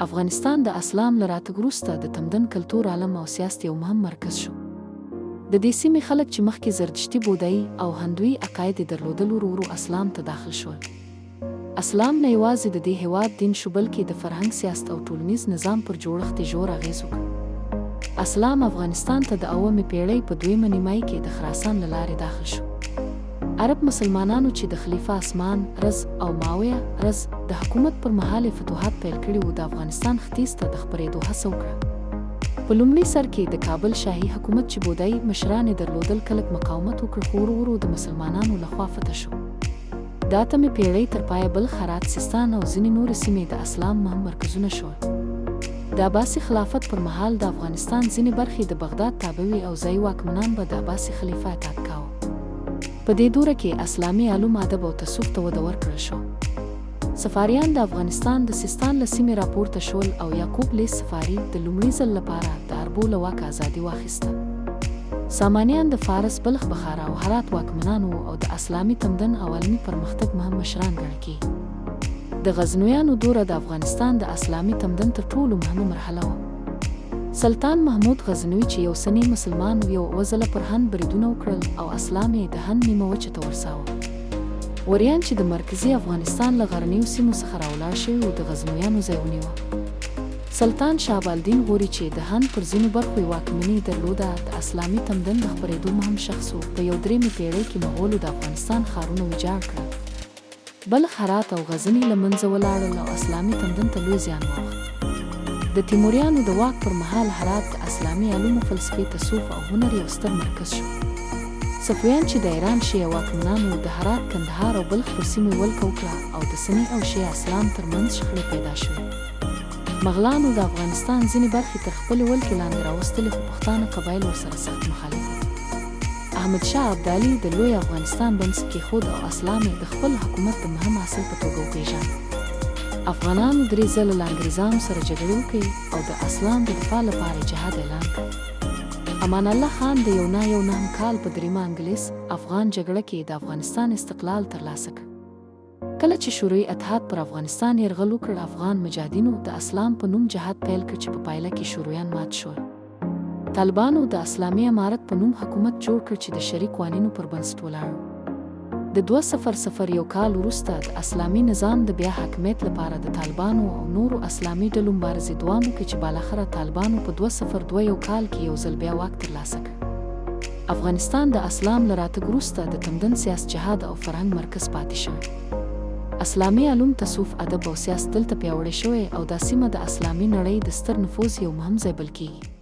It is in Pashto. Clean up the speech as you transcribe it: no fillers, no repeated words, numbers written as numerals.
افغانستان د اسلام له راتګ وروسته د تمدن کلتور عالم او سیاست یو مهم مرکز شو. د دې سیمې خلک چې مخکې زردشتي بودایي او هندوی عقاید درلودل ورو ورو اسلام ته داخل شول. اسلام نه یوازې د دې هېواد دین شو بلکې د فرهنګ، سیاست او ټولنیز نظام پر جوړښت یې ژور اغېز وکړ. اسلام افغانستان ته د 8مې پېړۍ په 2مه نیمایي کې د خراسان له لارې داخل شو. عرب مسلمانانو چې د خلیفه عثمان رض او معاویه رض د حکومت پر مهال فتوحات پیل کړي وو، د افغانستان ختیځ ته د خپرېدو هڅه وکړه. په لومړي سر کې د کابل شاهي حکومت چې بودایي مشران یې درلودل کلک مقاومت وکړ، خو ورو ورو د مسلمانانو لخوا فتح شو. د 8مې پېړۍ تر پایه بلخ، هرات، سیستان او ځینې نورې سیمې د اسلام مهم مرکزونه شول. د عباسي خلافت پر مهال د افغانستان ځینې برخې د بغداد تابع وې او ځایي واکمنان به د عباسي خلیفه اطاعت کاوه. په دې دوره کې اسلامي علوم، ادب او تصوف ته وده ورکړل شو. سفاریان د افغانستان د سیستان له سیمې راپورته شول او یعقوب لیث صفاري د لومړي ځل لپاره د عربو له واکه ازادي واخیسته. سامانیان د فارس، بلخ، بخارا او هرات واکمنان وو او د اسلامي تمدن او علمي پرمختګ مهم مشران ګڼل کېږي. د غزنویانو دوره د افغانستان د اسلامي تمدن تر ټولو مهمه مرحله وه. سلطان محمود غزنوي چې یو سني مسلمان و، یو ځله پر هند بریدونه وکړل او اسلام یې د هند نیمه وچه ته ورساوه. وریان چې د مرکزي افغانستان له غرنیو سیمو څخه راولاړ شوي وو، د غزنویانو ځای ونیوه. سلطان شهابالدین غوري چې د هند پر ځینو برخو یې واکمني درلوده، د اسلامي تمدن د خپرېدو مهم شخص و. په 3مې پېړۍ کې مغولو د افغانستان ښارونه ویجاړ کړل. بلخ، هرات او غزني له منځه ولاړل او اسلامي تمدن ته لوی زیان واوښت. د تیموریانو د واک پر مهال هرات د اسلامي علومو، فلسفې، تصوف او هنر یو ستر مرکز شو. صفویان چې د ایران شیعه واکمنان وو، د هرات، کندهار او بلخ پر سیمو ولکه وکړه او د سني او شیعه اسلام ترمنځ شخړې پیدا شوې. مغلانو د افغانستان ځینې برخې تر خپلې ولکې لاندې راوستلې، خو پښتانه قبایل ورسره سخت مخالف وو. احمدشاه ابدالي د لوی افغانستان بنسټ کېښود او اسلام یې د خپل حکومت د مهم اصل په توګه وپېژاند. افغانانو 3 ځله له انګریزانو سره جګړې وکړې او د اسلام د دفاع لپاره جهاد اعلان کړ. امان الله خان د 1909 کال په 3مه انګلیس افغان جګړه کې د افغانستان استقلال ترلاسه کړ. کله چې شوروي اتحاد پر افغانستان یرغل وکړ، افغان مجاهدینو د اسلام په نوم جهاد پیل کړ چې په پایله کې شورویان مات شول. طالبانو د اسلامي امارت په نوم حکومت جوړ کړ چې د شرعي قوانینو پر بنسټ ولاړ و. د 2001 کال وروسته د اسلامي نظام د بیا حاکمیت لپاره د طالبانو او نورو اسلامي ډلو مبارزې دوام وکړ چې بالاخره طالبانو په 2021 کال کې یو ځل بیا واک ترلاسه کړ. افغانستان د اسلام له راتګ وروسته د تمدن، سیاست، جهاد او فرهنګ مرکز پاتې شوی. اسلامي علوم، تصوف، ادب او سیاست دلته پیاوړی شوی او دا سیمه د اسلامي نړۍ د ستر نفوذ یو مهم ځای بلل کېږي.